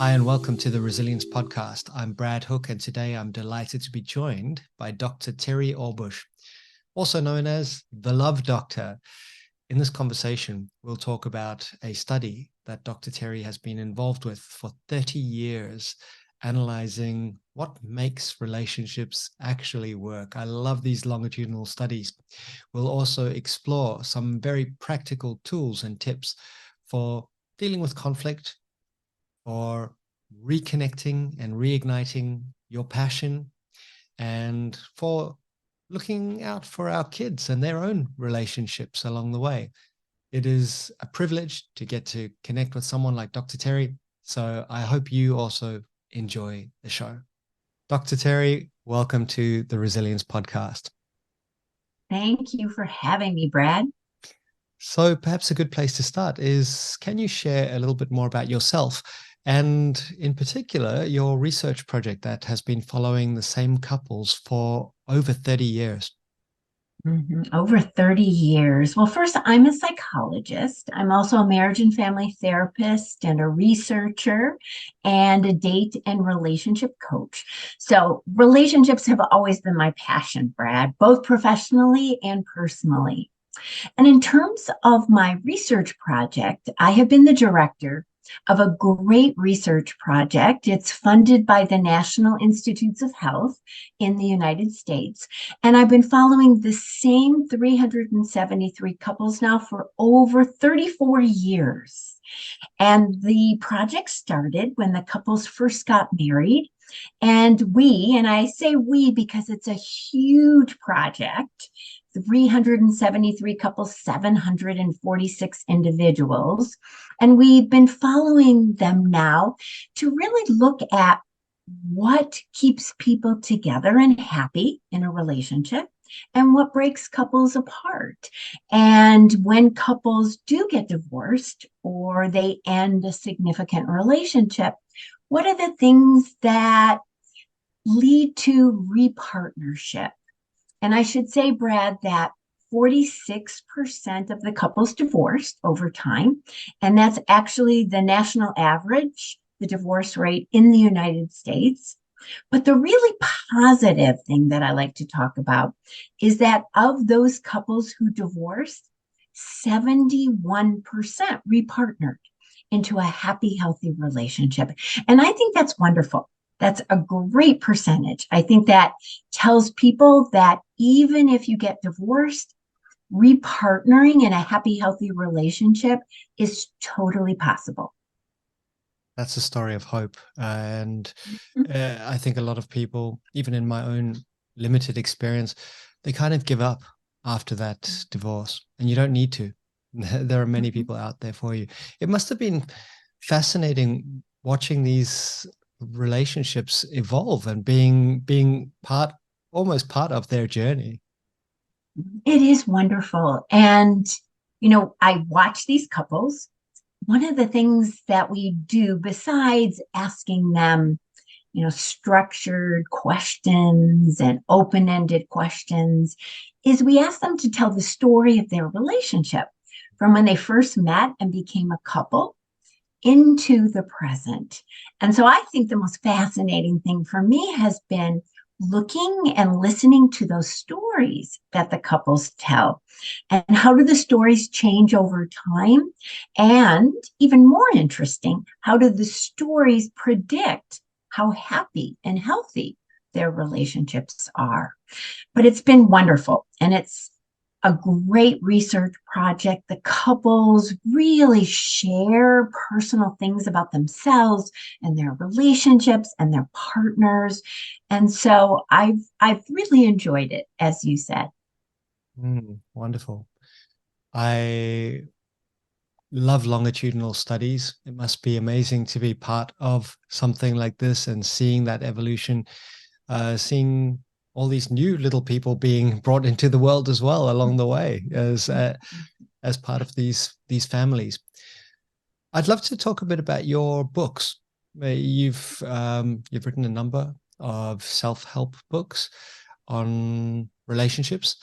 Hi, and welcome to the Resilience Podcast. I'm Brad Hook, and today I'm delighted to be joined by Dr. Terri Orbuch, also known as the Love Doctor. In this conversation, we'll talk about a study that Dr. Terri has been involved with for 30 years, analyzing what makes relationships actually work. I love these longitudinal studies. We'll also explore some very practical tools and tips for dealing with conflict, or reconnecting and reigniting your passion, and for looking out for our kids and their own relationships along the way. It is a privilege to get to connect with someone like Dr. Terri. So I hope you also enjoy the show. Dr. Terri, welcome to the Resilience Podcast. Thank you for having me, Brad. So perhaps a good place to start is, can you share a little bit more about yourself and in particular your research project that has been following the same couples for over 30 years? Over 30 years. Well, first, I'm a psychologist. I'm also a marriage and family therapist and a researcher and a date and relationship coach. So, relationships have always been my passion, Brad, both professionally and personally. And in terms of my research project, I have been the director of a great research project. It's funded by the National Institutes of Health in the United States. And I've been following the same 373 couples now for over 34 years. And the project started when the couples first got married. And I say we because it's a huge project, 373 couples, 746 individuals. And we've been following them now to really look at what keeps people together and happy in a relationship and what breaks couples apart. And when couples do get divorced or they end a significant relationship, what are the things that lead to repartnership? And I should say, Brad, that 46% of the couples divorced over time. And that's actually the national average, the divorce rate in the United States. But the really positive thing that I like to talk about is that of those couples who divorced, 71% repartnered into a happy, healthy relationship. And I think that's wonderful. That's a great percentage. I think that tells people that even if you get divorced, repartnering in a happy, healthy relationship is totally possible. That's a story of hope. And I think a lot of people, even in my own limited experience, they kind of give up after that divorce. And you don't need to. There are many people out there for you. It must have been fascinating watching these relationships evolve and being almost part of their journey. It is wonderful. And, I watch these couples. One of the things that we do, besides asking them, structured questions and open ended questions, is we ask them to tell the story of their relationship from when they first met and became a couple into the present. And so I think the most fascinating thing for me has been looking and listening to those stories that the couples tell. And how do the stories change over time? And even more interesting, how do the stories predict how happy and healthy their relationships are? But it's been wonderful. And it's a great research project. The couples really share personal things about themselves and their relationships and their partners. And so I've really enjoyed it, as you said. Wonderful. I love longitudinal studies. It must be amazing to be part of something like this and seeing that evolution, seeing all these new little people being brought into the world as well along the way as part of these families. I'd love to talk a bit about your books. You've written a number of self-help books on relationships.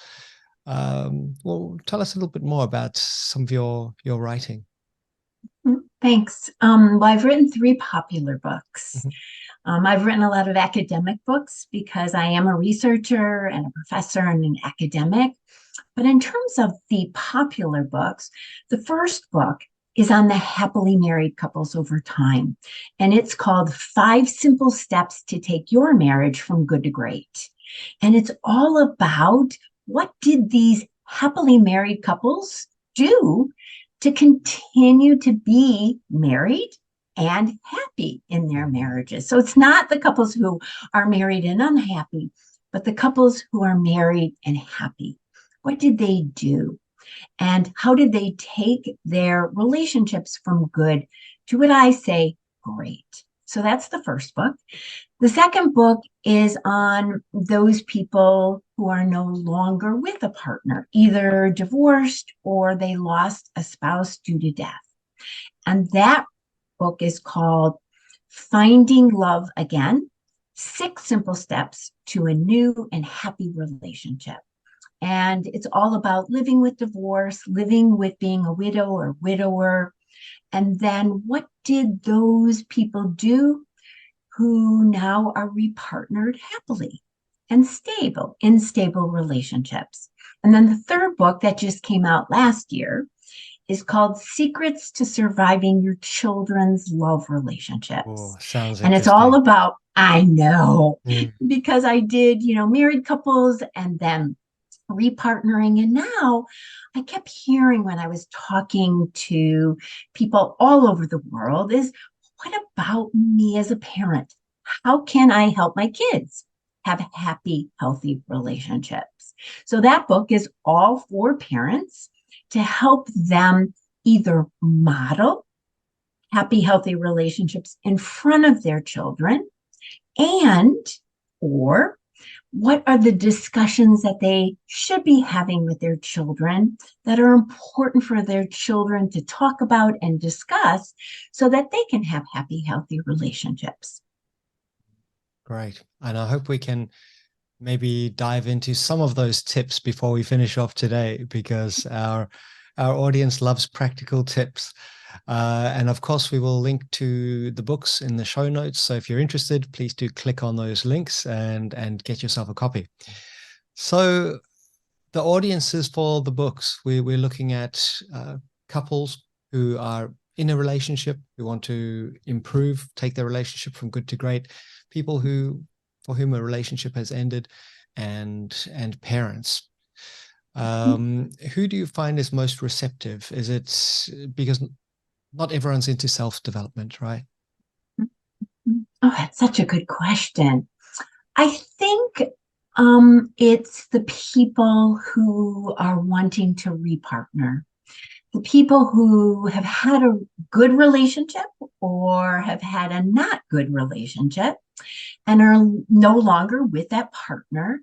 Well, tell us a little bit more about some of your writing. Thanks. Well, I've written three popular books. Mhm. I've written a lot of academic books because I am a researcher and a professor and an academic. But in terms of the popular books, the first book is on the happily married couples over time. And it's called Five Simple Steps to Take Your Marriage from Good to Great. And it's all about what did these happily married couples do to continue to be married and happy in their marriages. So it's not the couples who are married and unhappy, but the couples who are married and happy. What did they do? And how did they take their relationships from good to what I say, great? So that's the first book. The second book is on those people who are no longer with a partner, either divorced or they lost a spouse due to death. And that book is called Finding Love Again, 6 Simple Steps to a New and Happy Relationship. And it's all about living with divorce, living with being a widow or widower. And then what did those people do who now are repartnered happily and stable in stable relationships? And then the third book that just came out last year is called Secrets to Surviving Your Children's Love Relationships. Oh, sounds And it's all interesting. about, I know, Mm. because I did, married couples and then repartnering. And now I kept hearing when I was talking to people all over the world is, what about me as a parent? How can I help my kids have happy, healthy relationships? So that book is all for parents to help them either model happy, healthy relationships in front of their children and or what are the discussions that they should be having with their children that are important for their children to talk about and discuss so that they can have happy, healthy relationships? Great. And I hope we can maybe dive into some of those tips before we finish off today, because our audience loves practical tips. And of course, we will link to the books in the show notes. So if you're interested, please do click on those links and get yourself a copy. So the audiences for the books, we're looking at couples who are in a relationship, who want to improve, take their relationship from good to great, people who for whom a relationship has ended, and parents. Who do you find is most receptive? Is it because not everyone's into self-development, right? Oh, that's such a good question. I think it's the people who are wanting to repartner, the people who have had a good relationship or have had a not good relationship and are no longer with that partner.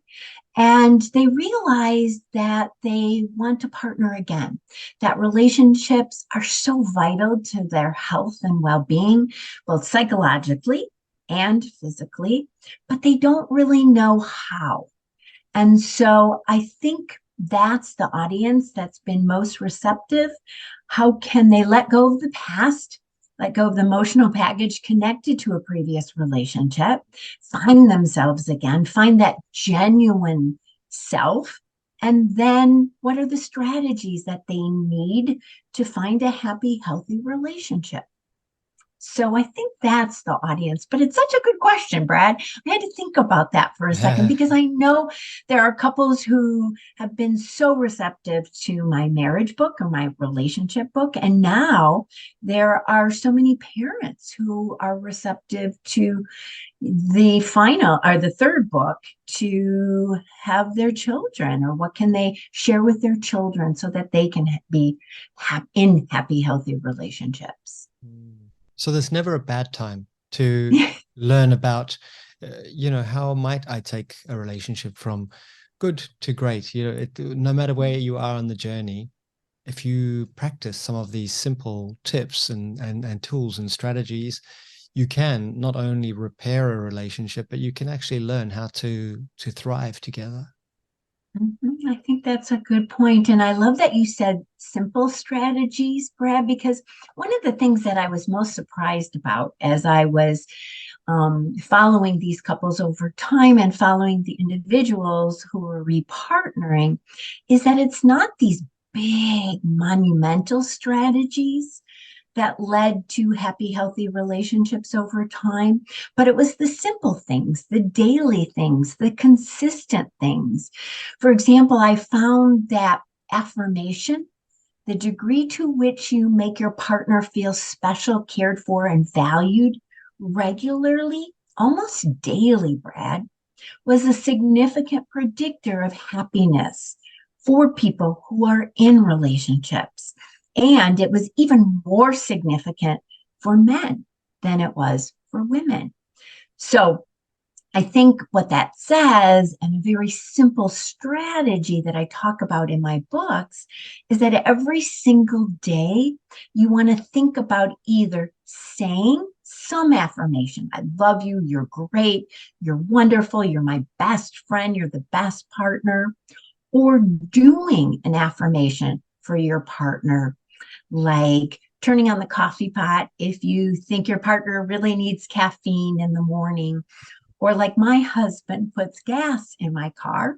And they realize that they want to partner again, that relationships are so vital to their health and well being, both psychologically and physically, but they don't really know how. And so I think that's the audience that's been most receptive. How can they let go of the past, let go of the emotional baggage connected to a previous relationship, find themselves again, find that genuine self? And then what are the strategies that they need to find a happy, healthy relationship? So I think that's the audience, but it's such a good question, Brad. I had to think about that for a second because I know there are couples who have been so receptive to my marriage book or my relationship book. And now there are so many parents who are receptive to the final or the third book to have their children, or what can they share with their children so that they can be in happy, healthy relationships. So there's never a bad time to learn about, how might I take a relationship from good to great? No matter where you are on the journey, if you practice some of these simple tips and tools and strategies, you can not only repair a relationship, but you can actually learn how to thrive together. I think that's a good point. And I love that you said simple strategies, Brad, because one of the things that I was most surprised about as I was following these couples over time and following the individuals who were repartnering is that it's not these big monumental strategies that led to happy, healthy relationships over time. But it was the simple things, the daily things, the consistent things. For example, I found that affirmation, the degree to which you make your partner feel special, cared for, and valued regularly, almost daily, Brad, was a significant predictor of happiness for people who are in relationships. And it was even more significant for men than it was for women. So I think what that says, and a very simple strategy that I talk about in my books, is that every single day you want to think about either saying some affirmation. I love you. You're great. You're wonderful. You're my best friend. You're the best partner. Or doing an affirmation for your partner, like turning on the coffee pot if you think your partner really needs caffeine in the morning, or like my husband puts gas in my car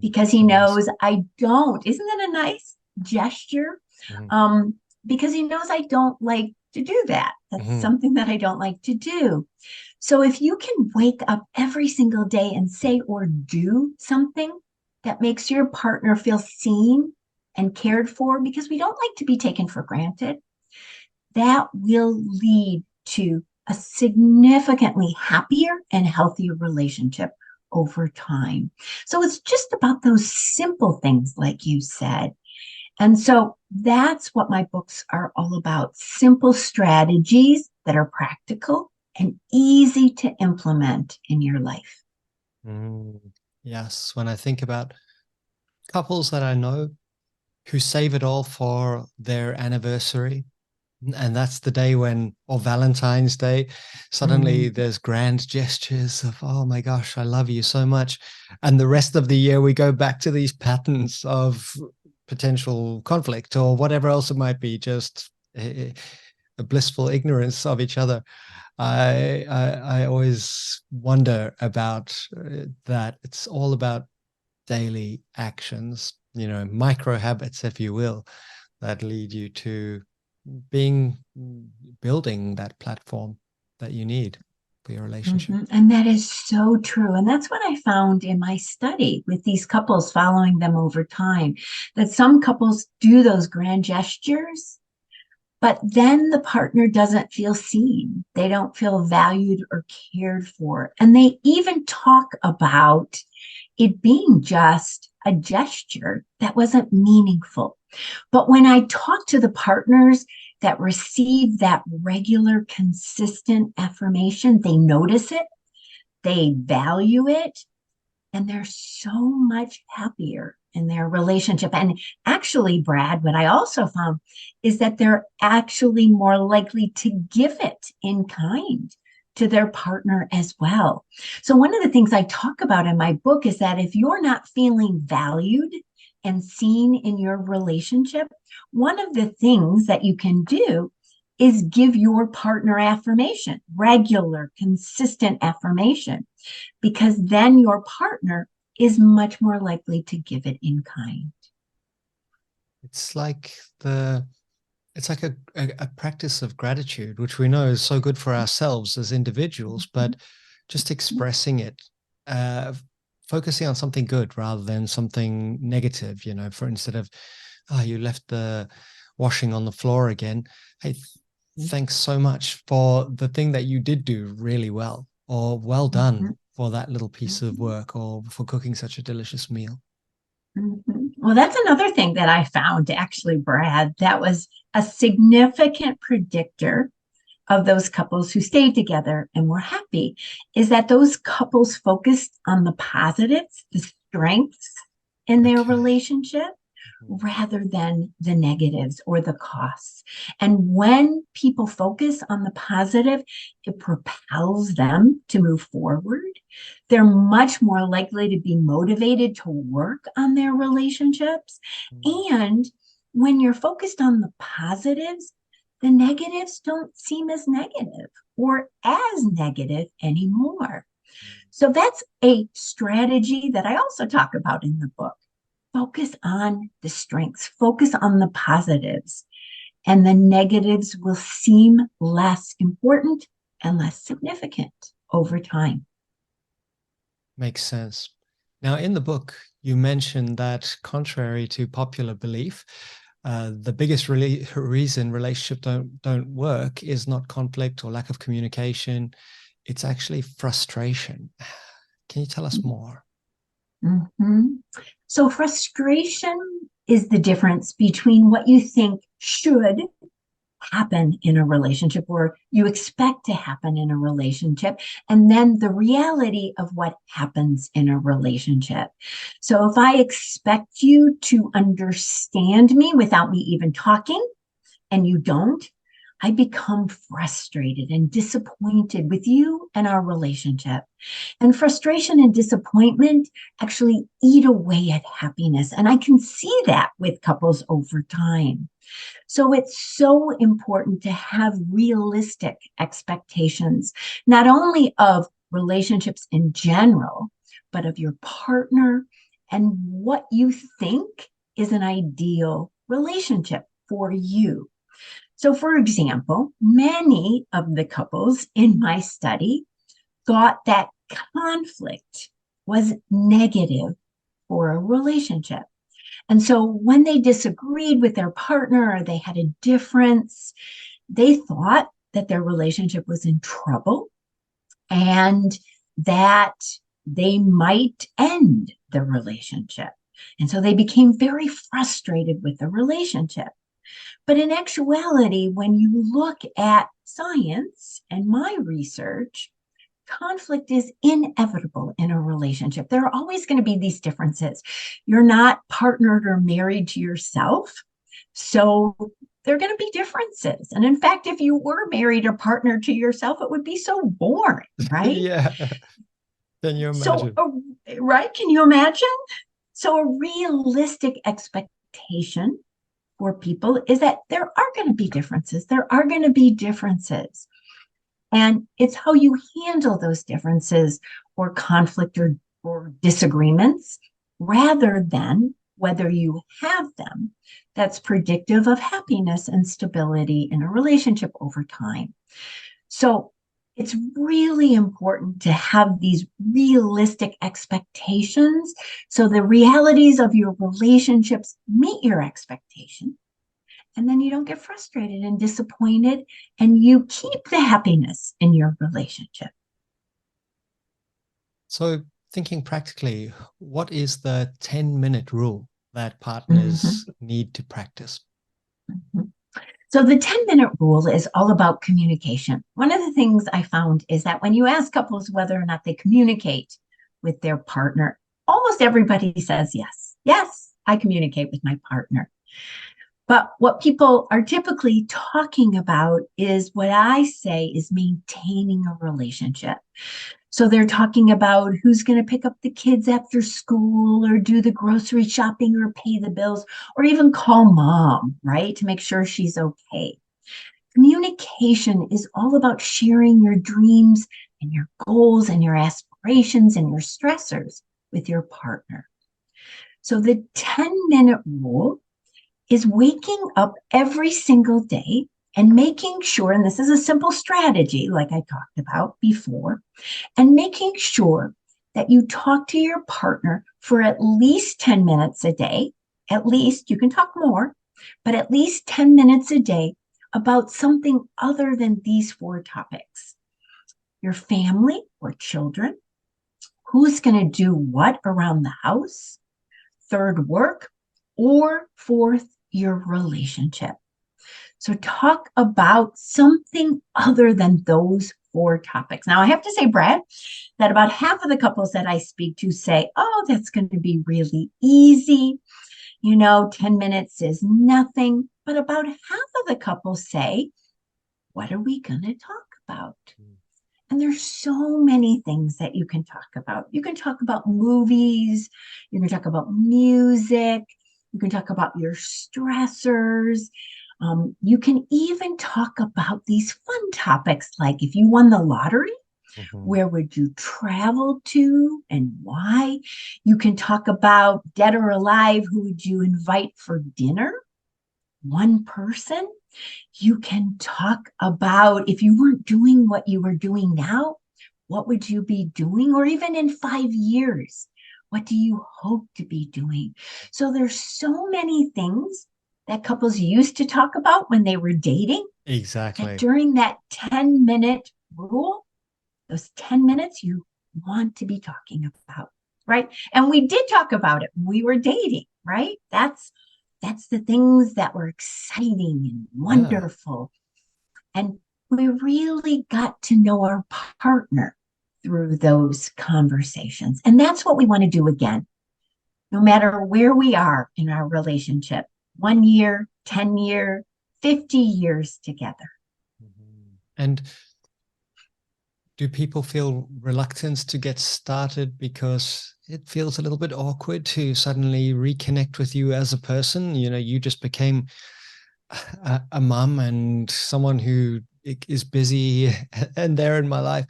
because he knows I don't. Isn't that a nice gesture? Mm-hmm. Because he knows I don't like to do that. That's something that I don't like to do. So if you can wake up every single day and say or do something that makes your partner feel seen and cared for, because we don't like to be taken for granted, that will lead to a significantly happier and healthier relationship over time. So it's just about those simple things, like you said. And so that's what my books are all about. Simple strategies that are practical and easy to implement in your life. Yes. When I think about couples that I know who save it all for their anniversary, and that's the day when, or Valentine's Day, suddenly there's grand gestures of, oh my gosh, I love you so much. And the rest of the year, we go back to these patterns of potential conflict or whatever else it might be, just a blissful ignorance of each other. I always wonder about that. It's all about daily actions, micro habits, if you will, that lead you to building that platform that you need for your relationship. And that is so true. And that's what I found in my study with these couples, following them over time, that some couples do those grand gestures, but then the partner doesn't feel seen. They don't feel valued or cared for. And they even talk about it being just a gesture that wasn't meaningful. But when I talk to the partners that receive that regular, consistent affirmation, they notice it, they value it, and they're so much happier in their relationship. And actually, Brad, what I also found is that they're actually more likely to give it in kind to their partner as well. So one of the things I talk about in my book is that if you're not feeling valued and seen in your relationship, one of the things that you can do is give your partner affirmation, regular, consistent affirmation, because then your partner is much more likely to give it in kind. It's like a practice of gratitude, which we know is so good for ourselves as individuals, but just expressing it, focusing on something good rather than something negative, for instead of, oh, you left the washing on the floor again. Hey, thanks so much for the thing that you did do really well, or well done for that little piece of work, or for cooking such a delicious meal. Well, that's another thing that I found, actually, Brad, that was a significant predictor of those couples who stayed together and were happy, is that those couples focused on the positives, the strengths in their relationship, rather than the negatives or the costs. And when people focus on the positive, it propels them to move forward. They're much more likely to be motivated to work on their relationships. And when you're focused on the positives, the negatives don't seem as negative or as negative anymore. So that's a strategy that I also talk about in the book. Focus on the strengths, focus on the positives, and the negatives will seem less important and less significant over time. Makes sense. Now, in the book, you mentioned that contrary to popular belief, the biggest reason relationships don't work is not conflict or lack of communication. It's actually frustration. Can you tell us more? Mm-hmm. So frustration is the difference between what you think should happen in a relationship or you expect to happen in a relationship, and then the reality of what happens in a relationship. So if I expect you to understand me without me even talking and you don't, I become frustrated and disappointed with you and our relationship. And frustration and disappointment actually eat away at happiness. And I can see that with couples over time. So it's so important to have realistic expectations, not only of relationships in general, but of your partner and what you think is an ideal relationship for you. So, for example, many of the couples in my study thought that conflict was negative for a relationship. And so when they disagreed with their partner or they had a difference, they thought that their relationship was in trouble and that they might end the relationship. And so they became very frustrated with the relationship. But in actuality, when you look at science and my research, conflict is inevitable in a relationship. There are always going to be these differences. You're not partnered or married to yourself, so there are going to be differences. And in fact, if you were married or partnered to yourself, it would be so boring, right? Yeah. Can you imagine? So, right? Can you imagine? So a realistic expectation for people is that there are going to be differences. There are going to be differences. And it's how you handle those differences or conflict or disagreements rather than whether you have them that's predictive of happiness and stability in a relationship over time. So it's really important to have these realistic expectations so the realities of your relationships meet your expectation. And then you don't get frustrated and disappointed, and you keep the happiness in your relationship. So thinking practically, what is the 10-minute rule that partners need to practice? So the 10-minute rule is all about communication. One of the things I found is that when you ask couples whether or not they communicate with their partner, almost everybody says yes. Yes, I communicate with my partner. But what people are typically talking about is what I say is maintaining a relationship. So they're talking about who's going to pick up the kids after school or do the grocery shopping or pay the bills or even call mom, right, to make sure she's okay. Communication is all about sharing your dreams and your goals and your aspirations and your stressors with your partner. So the 10-minute rule is waking up every single day and making sure, and this is a simple strategy like I talked about before, and making sure that you talk to your partner for at least 10 minutes a day. At least, you can talk more, but at least 10 minutes a day about something other than these 4 topics. Your family or children, who's going to do what around the house, 3rd, work, or 4th, your relationship. So talk about something other than those 4 topics. Now, I have to say, Brad, that about half of the couples that I speak to say, oh, that's going to be really easy. 10 minutes is nothing, but about half of the couples say, what are we going to talk about? And there's so many things that you can talk about. You can talk about movies, you can talk about music, you can talk about your stressors. You can even talk about these fun topics like if you won the lottery, where would you travel to and why? You can talk about dead or alive, who would you invite for dinner? One person. You can talk about if you weren't doing what you were doing now, what would you be doing? Or even in 5 years, what do you hope to be doing? So there's so many things that couples used to talk about when they were dating. Exactly. That during that 10-minute rule, those 10 minutes you want to be talking about, right? And we did talk about it when we were dating, right? That's the things that were exciting and wonderful. Yeah. And we really got to know our partner through those conversations. And that's what we want to do again, no matter where we are in our relationship, 1 year, 10 year, 50 years together. And do people feel reluctant to get started because it feels a little bit awkward to suddenly reconnect with you as a person? You just became a mom and someone who is busy and there in my life.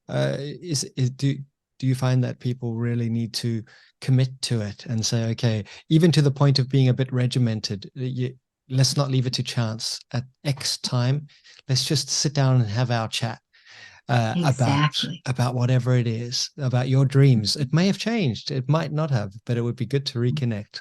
Do you find that people really need to commit to it and say, okay, even to the point of being a bit regimented, let's not leave it to chance at X time. Let's just sit down and have our chat. Exactly. About whatever it is, about your dreams. It may have changed. It might not have, but it would be good to reconnect.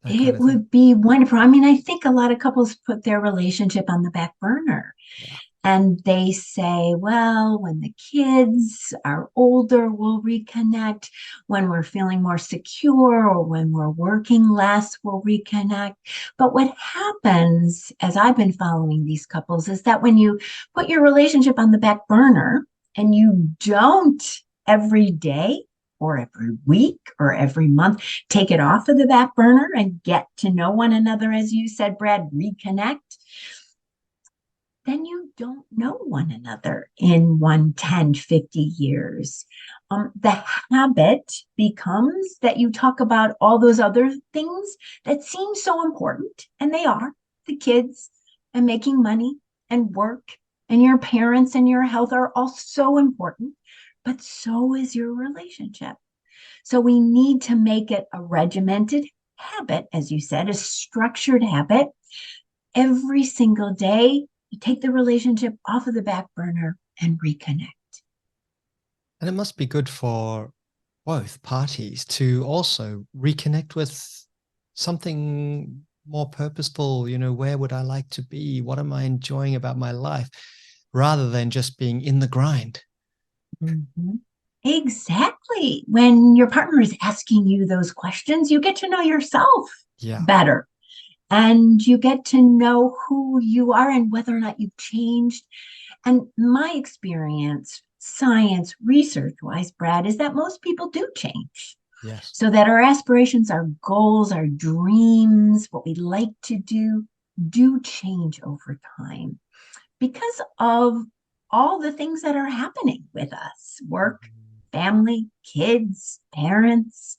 It would be wonderful. I mean, I think a lot of couples put their relationship on the back burner. Yeah. And they say, well, when the kids are older, we'll reconnect. When we're feeling more secure or when we're working less, we'll reconnect. But what happens, as I've been following these couples, is that when you put your relationship on the back burner and you don't every day or every week or every month take it off of the back burner and get to know one another, as you said, Brad, reconnect, then you don't know one another in 10, 50 years. The habit becomes that you talk about all those other things that seem so important, and they are, the kids and making money and work and your parents and your health are all so important, but so is your relationship. So we need to make it a regimented habit, as you said, a structured habit. Every single day, you take the relationship off of the back burner and reconnect. And it must be good for both parties to also reconnect with something more purposeful. Where would I like to be? What am I enjoying about my life? Rather than just being in the grind. Mm-hmm. Exactly. When your partner is asking you those questions, you get to know yourself better. And you get to know who you are and whether or not you've changed. And my experience, science, research-wise, Brad, is that most people do change. Yes. So that our aspirations, our goals, our dreams, what we like to do change over time because of all the things that are happening with us: work, family, kids, parents,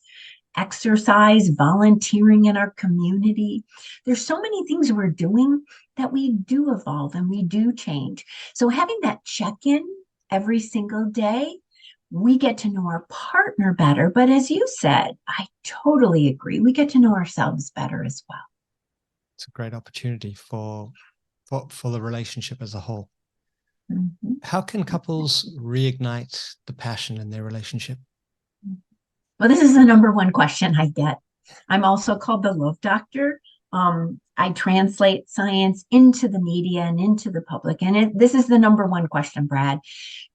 exercise, volunteering in our community. There's so many things we're doing that we do evolve and we do change. So having that check-in every single day, we get to know our partner better. But as you said, I totally agree. We get to know ourselves better as well. It's a great opportunity for the relationship as a whole. Mm-hmm. How can couples reignite the passion in their relationship? Well, this is the number one question I get. I'm also called the love doctor. I translate science into the media and into the public. And this is the number one question, Brad,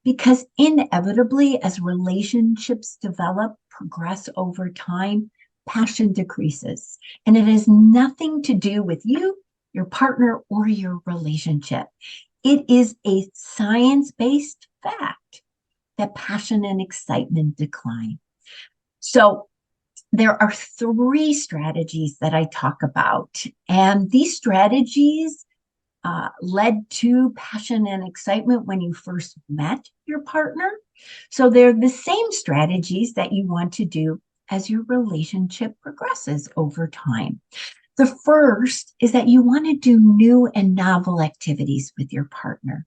because inevitably, as relationships develop, progress over time, passion decreases. And it has nothing to do with you, your partner, or your relationship. It is a science-based fact that passion and excitement decline. So there are three strategies that I talk about. And these strategies led to passion and excitement when you first met your partner. So they're the same strategies that you want to do as your relationship progresses over time. The first is that you want to do new and novel activities with your partner.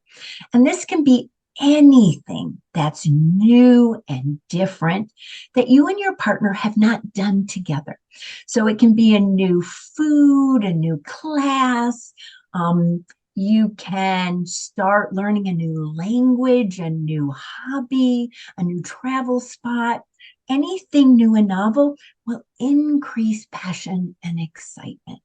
And this can be anything that's new and different that you and your partner have not done together. So it can be a new food, a new class. You can start learning a new language, a new hobby, a new travel spot. Anything new and novel will increase passion and excitement.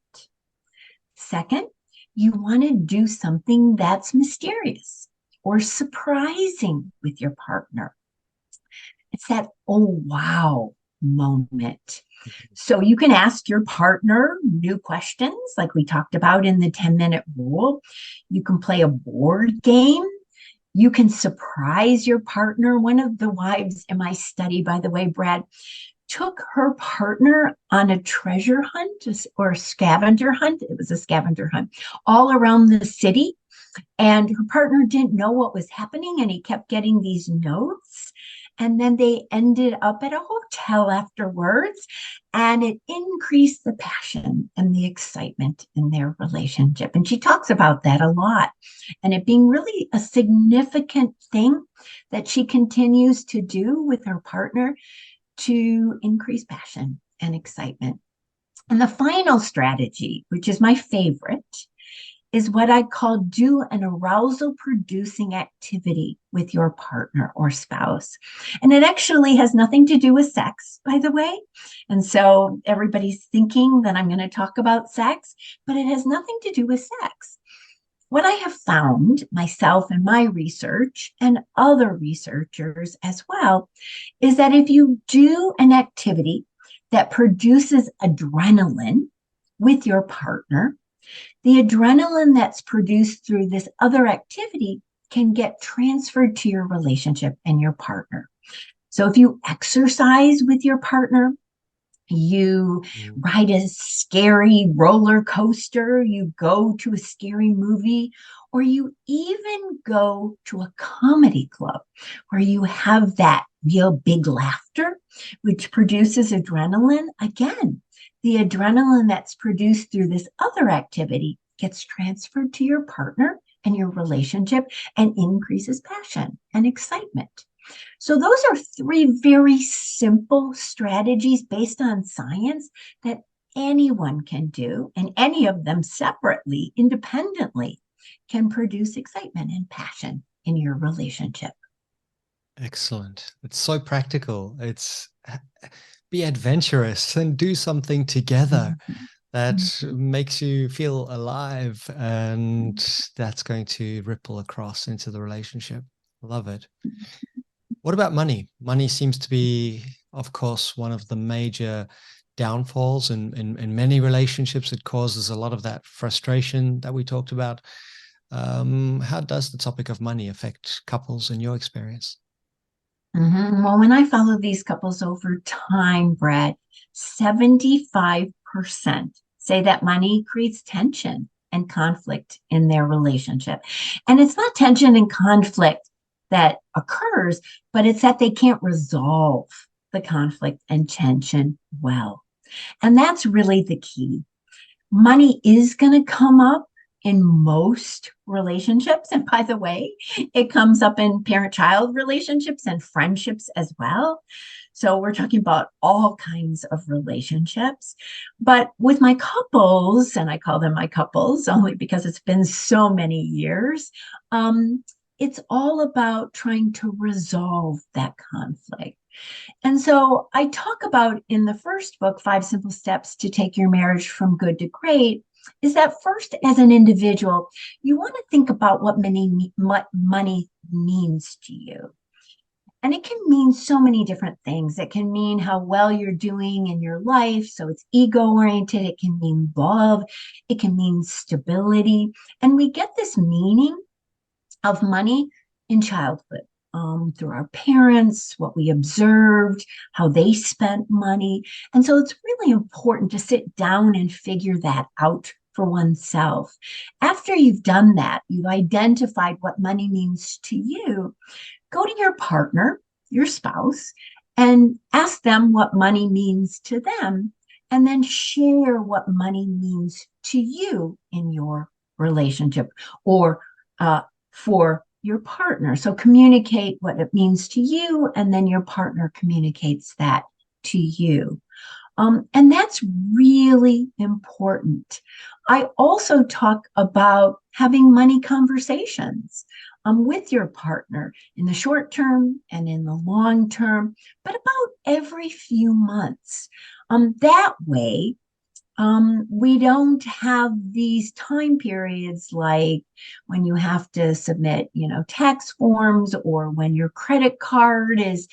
Second, you want to do something that's mysterious or surprising with your partner. It's that, oh, wow moment. So you can ask your partner new questions, like we talked about in the 10-minute rule. You can play a board game. You can surprise your partner. One of the wives in my study, by the way, Brad, took her partner on a treasure hunt or a scavenger hunt. It was a scavenger hunt all around the city. And her partner didn't know what was happening, and he kept getting these notes. And then they ended up at a hotel afterwards, and it increased the passion and the excitement in their relationship. And she talks about that a lot, and it being really a significant thing that she continues to do with her partner to increase passion and excitement. And the final strategy, which is my favorite, is what I call do an arousal producing activity with your partner or spouse. And it actually has nothing to do with sex, by the way. And so everybody's thinking that I'm going to talk about sex, but it has nothing to do with sex. What I have found myself in my research and other researchers as well is that if you do an activity that produces adrenaline with your partner, the adrenaline that's produced through this other activity can get transferred to your relationship and your partner. So if you exercise with your partner, you ride a scary roller coaster, you go to a scary movie, or you even go to a comedy club where you have that real big laughter, which produces adrenaline. Again, the adrenaline that's produced through this other activity gets transferred to your partner and your relationship and increases passion and excitement. So those are three very simple strategies based on science that anyone can do, and any of them separately, independently, can produce excitement and passion in your relationship. Excellent. It's so practical. It's be adventurous and do something together that makes you feel alive, and that's going to ripple across into the relationship. Love it. What about money? Money seems to be, of course, one of the major downfalls in many relationships. It causes a lot of that frustration that we talked about. How does the topic of money affect couples in your experience? Well, when I follow these couples over time, Brett, 75% say that money creates tension and conflict in their relationship. And it's not tension and conflict that occurs, but it's that they can't resolve the conflict and tension well. And that's really the key. Money is going to come up in most relationships. And by the way, it comes up in parent-child relationships and friendships as well. So we're talking about all kinds of relationships. But with my couples, and I call them my couples only because it's been so many years, it's all about trying to resolve that conflict. And so I talk about in the first book, 5 Simple Steps to Take Your Marriage from Good to Great, is that first, as an individual, you want to think about what money means to you. And it can mean so many different things. It can mean how well you're doing in your life. So it's ego-oriented. It can mean love. It can mean stability. And we get this meaning of money in childhood. through our parents, what we observed, how they spent money. And so it's really important to sit down and figure that out for oneself. After you've done that, you've identified what money means to you, go to your partner, your spouse, and ask them what money means to them, and then share what money means to you in your relationship or for your partner. So communicate what it means to you, and then your partner communicates that to you. And that's really important. I also talk about having money conversations with your partner in the short term and in the long term, but about every few months. That way, we don't have these time periods like when you have to submit, tax forms, or when your credit card is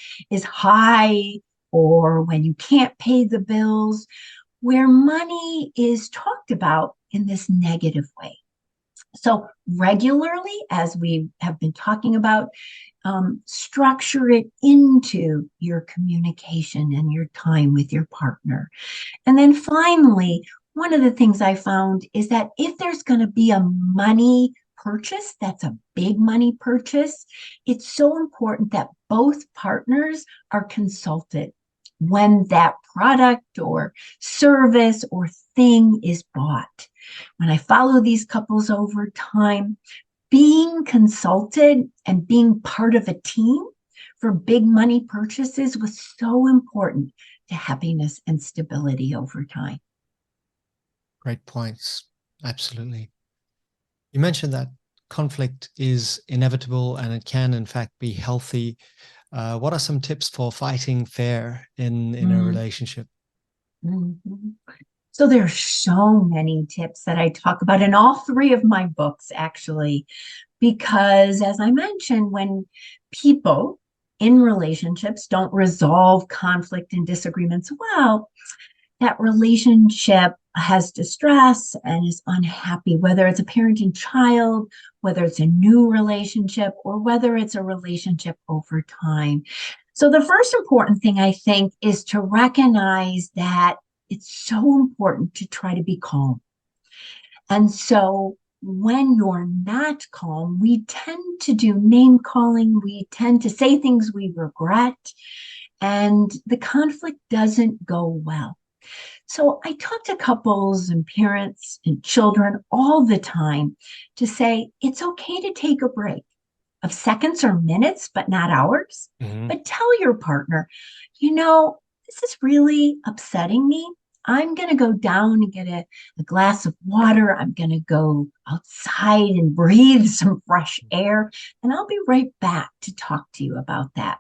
high, or when you can't pay the bills, where money is talked about in this negative way. So regularly, as we have been talking about, structure it into your communication and your time with your partner. And then finally, one of the things I found is that if there's going to be a money purchase, that's a big money purchase, it's so important that both partners are consulted when that product or service or thing is bought. When I follow these couples over time, being consulted and being part of a team for big money purchases was so important to happiness and stability over time. Great points. Absolutely. You mentioned that conflict is inevitable and it can, in fact, be healthy. What are some tips for fighting fair in a relationship? Mm-hmm. So there are so many tips that I talk about in all three of my books, actually, because as I mentioned, when people in relationships don't resolve conflict and disagreements well, that relationship has distress and is unhappy, whether it's a parenting child, whether it's a new relationship, or whether it's a relationship over time. So the first important thing, I think, is to recognize that it's so important to try to be calm. And so when you're not calm, we tend to do name calling, we tend to say things we regret, and the conflict doesn't go well. So I talk to couples and parents and children all the time to say it's okay to take a break of seconds or minutes, but not hours. Mm-hmm. But tell your partner, this is really upsetting me. I'm going to go down and get a glass of water. I'm going to go outside and breathe some fresh air, and I'll be right back to talk to you about that.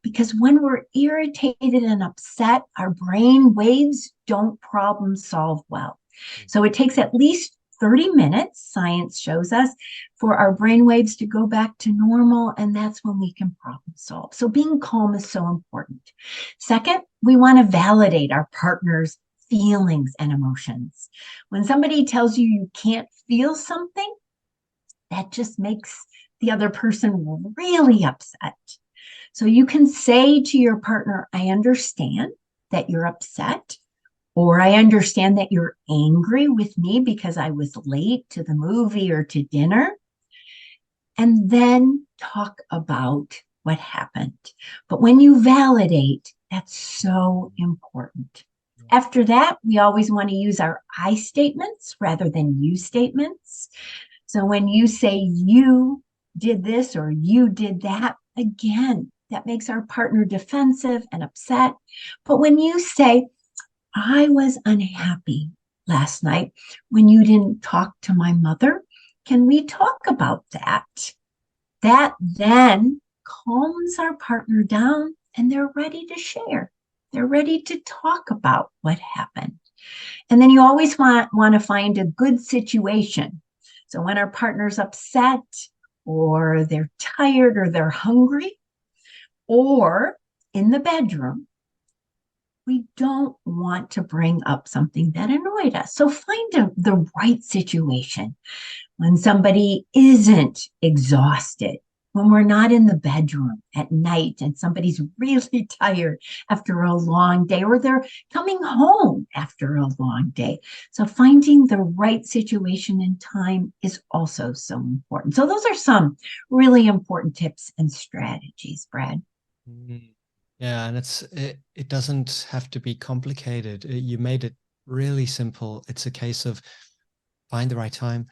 Because when we're irritated and upset, our brain waves don't problem solve well. So it takes at least 30 minutes, science shows us, for our brain waves to go back to normal, and that's when we can problem solve. So being calm is so important. Second, we want to validate our partner's feelings and emotions. When somebody tells you you can't feel something, that just makes the other person really upset. So you can say to your partner, I understand that you're upset, or I understand that you're angry with me because I was late to the movie or to dinner. And then talk about what happened. But when you validate, that's so important. After that, we always want to use our I statements rather than you statements. So when you say you did this or you did that, again, that makes our partner defensive and upset. But when you say, I was unhappy last night when you didn't talk to my mother, can we talk about that? That then calms our partner down and they're ready to share. They're ready to talk about what happened. And then you always want to find a good situation. So when our partner's upset or they're tired or they're hungry or in the bedroom, we don't want to bring up something that annoyed us. So find the right situation when somebody isn't exhausted when we're not in the bedroom at night and somebody's really tired after a long day, or they're coming home after a long day. So finding the right situation and time is also so important. So those are some really important tips and strategies, Brad. Mm. Yeah, and it doesn't have to be complicated. You made it really simple. It's a case of find the right time,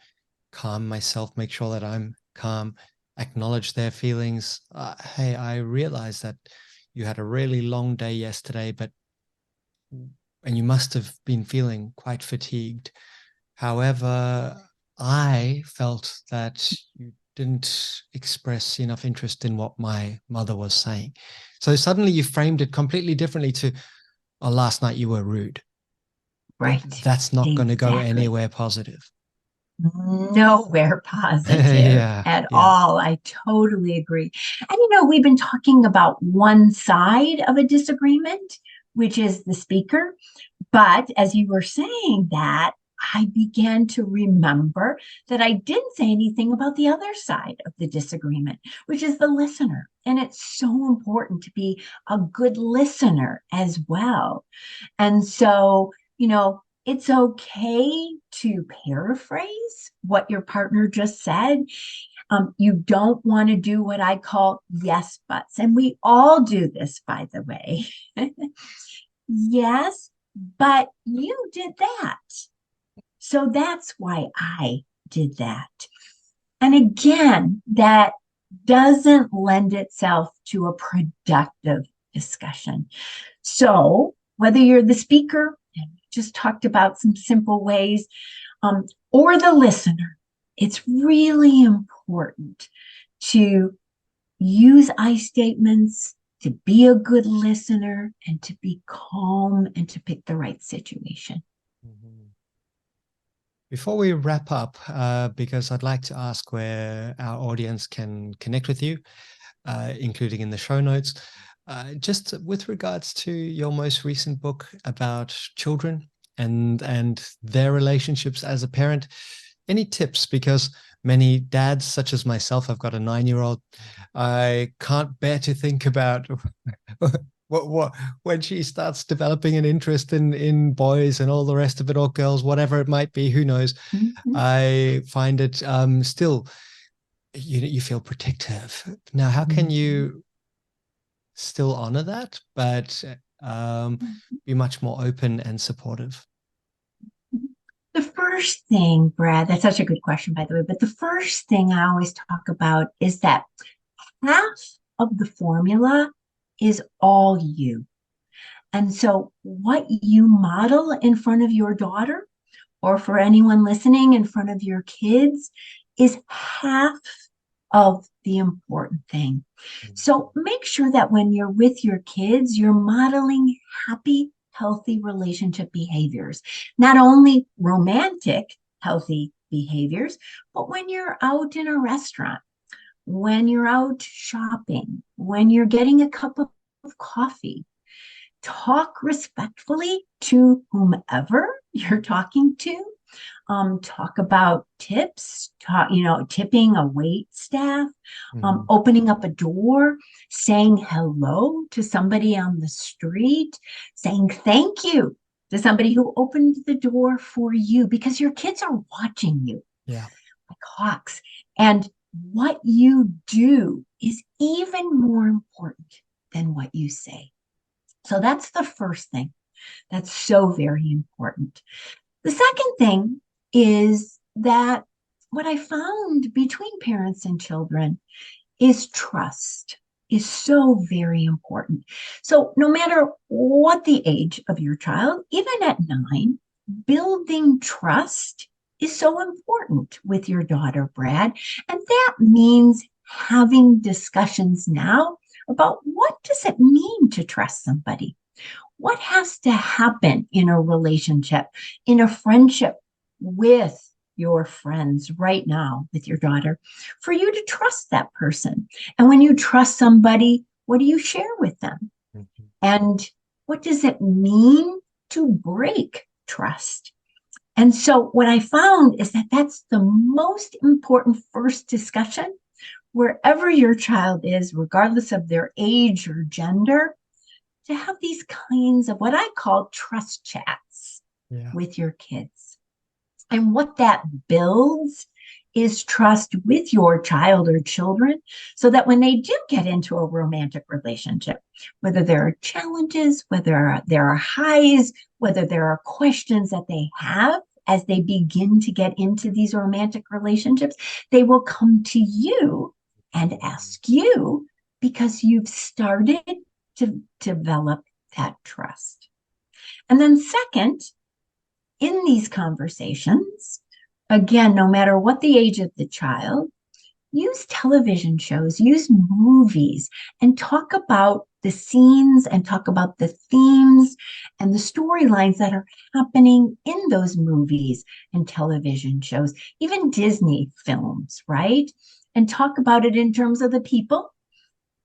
calm myself, make sure that I'm calm, acknowledge their feelings. Hey, I realize that you had a really long day yesterday, and you must have been feeling quite fatigued. However, I felt that you didn't express enough interest in what my mother was saying. So suddenly you framed it completely differently to, oh, last night you were rude. Right. That's not going to go Exactly. anywhere positive. Nowhere positive Yeah, at yeah. all. I totally agree. And we've been talking about one side of a disagreement, which is the speaker. But as you were saying that, I began to remember that I didn't say anything about the other side of the disagreement, which is the listener. And it's so important to be a good listener as well. And so, it's okay to paraphrase what your partner just said. You don't want to do what I call yes buts. And we all do this, by the way. Yes, but you did that. So that's why I did that. And again, that doesn't lend itself to a productive discussion. So whether you're the speaker, and we just talked about some simple ways, or the listener, it's really important to use I statements, to be a good listener, and to be calm and to pick the right situation. Mhm. Before we wrap up, because I'd like to ask where our audience can connect with you, including in the show notes, just with regards to your most recent book about children and their relationships as a parent, any tips? Because many dads, such as myself, I've got a 9-year-old, I can't bear to think about what when she starts developing an interest in boys and all the rest of it, or girls, whatever it might be, who knows. Mm-hmm. I find it still, you feel protective. Now, how can Mm-hmm. you still honor that, but be much more open and supportive? The first thing, Brad, that's such a good question, by the way, but the first thing I always talk about is that half of the formula is all you. And so, what you model in front of your daughter, or for anyone listening, in front of your kids, is half of the important thing. So make sure that when you're with your kids, you're modeling happy, healthy relationship behaviors, not only romantic, healthy behaviors, but when you're out in a restaurant, when you're out shopping, when you're getting a cup of coffee, talk respectfully to whomever you're talking to. Talk about tips, tipping a wait staff, Mhm. opening up a door, saying hello to somebody on the street, saying thank you to somebody who opened the door for you, because your kids are watching you Yeah. like hawks. And what you do is even more important than what you say. So that's the first thing. That's so very important. The second thing is that what I found between parents and children is trust is so very important. So no matter what the age of your child, even at 9, building trust is so important with your daughter, Brad. And that means having discussions now about what does it mean to trust somebody? What has to happen in a relationship, in a friendship with your friends right now, with your daughter, for you to trust that person? And when you trust somebody, what do you share with them? Mhm. And what does it mean to break trust? And so, what I found is that that's the most important first discussion wherever your child is, regardless of their age or gender, to have these kinds of what I call trust chats with your kids. And what that builds is trust with your child or children, so that when they do get into a romantic relationship, whether there are challenges, whether there are highs, whether there are questions that they have as they begin to get into these romantic relationships, they will come to you and ask you, because you've started to develop that trust. And then second, in these conversations, again, no matter what the age of the child, use television shows, use movies, and talk about the scenes and talk about the themes and the storylines that are happening in those movies and television shows, even Disney films, right? And talk about it in terms of the people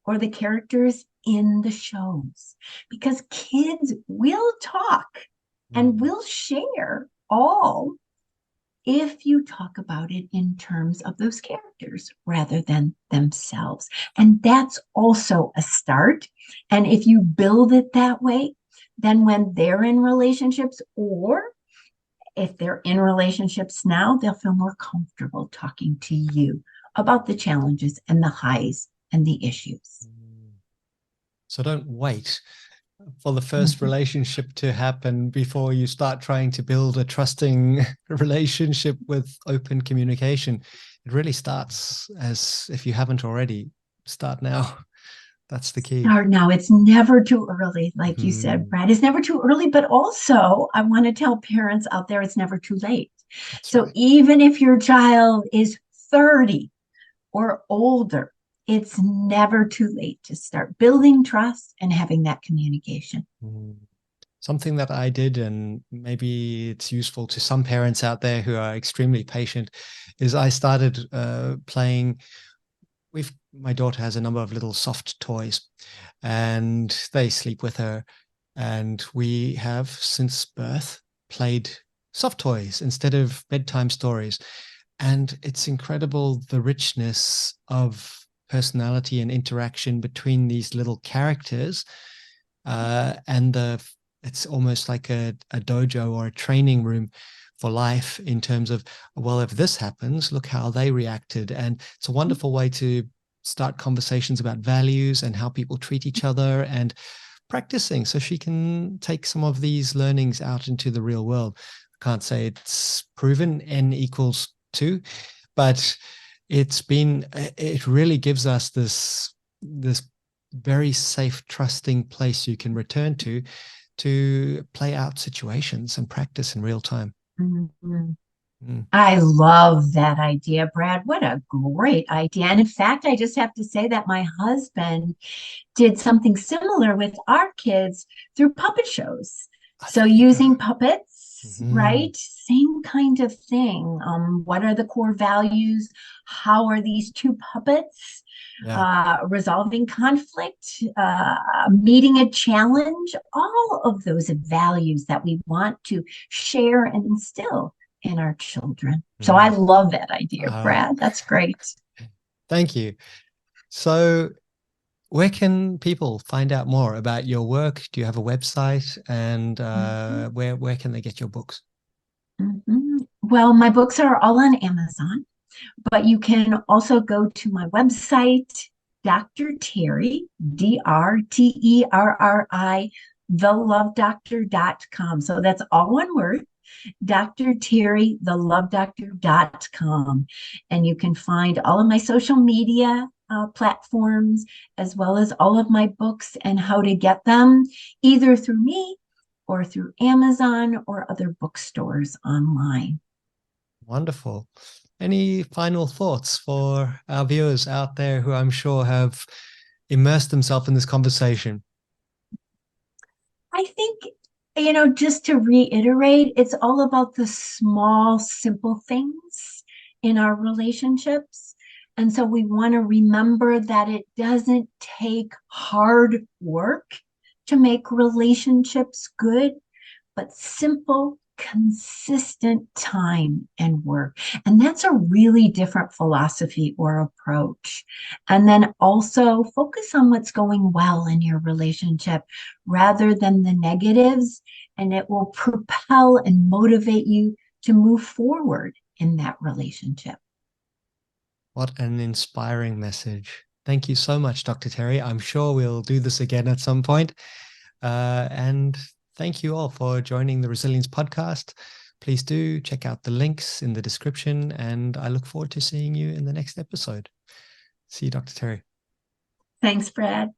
or the characters in the shows, because kids will talk and will share all if you talk about it in terms of those characters rather than themselves. And that's also a start. And if you build it that way, then when they're in relationships, or if they're in relationships now, they'll feel more comfortable talking to you about the challenges and the highs and the issues. So don't wait for the first relationship to happen before you start trying to build a trusting relationship with open communication. It really starts, as if you haven't already, start now. That's the key. Start now. It's never too early. Like you said, Brad, it's never too early, but also I want to tell parents out there, it's never too late. So even if your child is 30 or older, it's never too late to start building trust and having that communication. Something that I did, and maybe it's useful to some parents out there who are extremely patient, is I started playing. My daughter has a number of little soft toys, and they sleep with her. And we have, since birth, played soft toys instead of bedtime stories. And it's incredible, the richness of personality and interaction between these little characters, and it's almost like a dojo or a training room for life, in terms of, well, if this happens, look how they reacted. And it's a wonderful way to start conversations about values and how people treat each other, and practicing so she can take some of these learnings out into the real world. I can't say it's proven N=2, but it really gives us this very safe, trusting place you can return to play out situations and practice in real time. I love that idea, Brad. What a great idea. And in fact, I just have to say that my husband did something similar with our kids through puppet shows. So using puppets, right? Same kind of thing. What are the core values? How are these two puppets resolving conflict, meeting a challenge? All of those values that we want to share and instill in our children. So I love that idea, Brad. That's great. Thank you. So where can people find out more about your work? Do you have a website? And where can they get your books? Well, my books are all on Amazon, but you can also go to my website, Dr. Terri, DrTerri, thelovedoctor.com. So that's all one word, Dr. Terri, thelovedoctor.com. And you can find all of my social media platforms, as well as all of my books and how to get them, either through me or through Amazon or other bookstores online. Wonderful. Any final thoughts for our viewers out there who I'm sure have immersed themselves in this conversation? I think, just to reiterate, it's all about the small, simple things in our relationships. And so we want to remember that it doesn't take hard work to make relationships good, but simple, consistent time and work. And that's a really different philosophy or approach. And then also focus on what's going well in your relationship rather than the negatives, and it will propel and motivate you to move forward in that relationship. What an inspiring message. Thank you so much, Dr. Terri. I'm sure we'll do this again at some point. And thank you all for joining the Resilience Podcast. Please do check out the links in the description, and I look forward to seeing you in the next episode. See you, Dr. Terri. Thanks, Brad.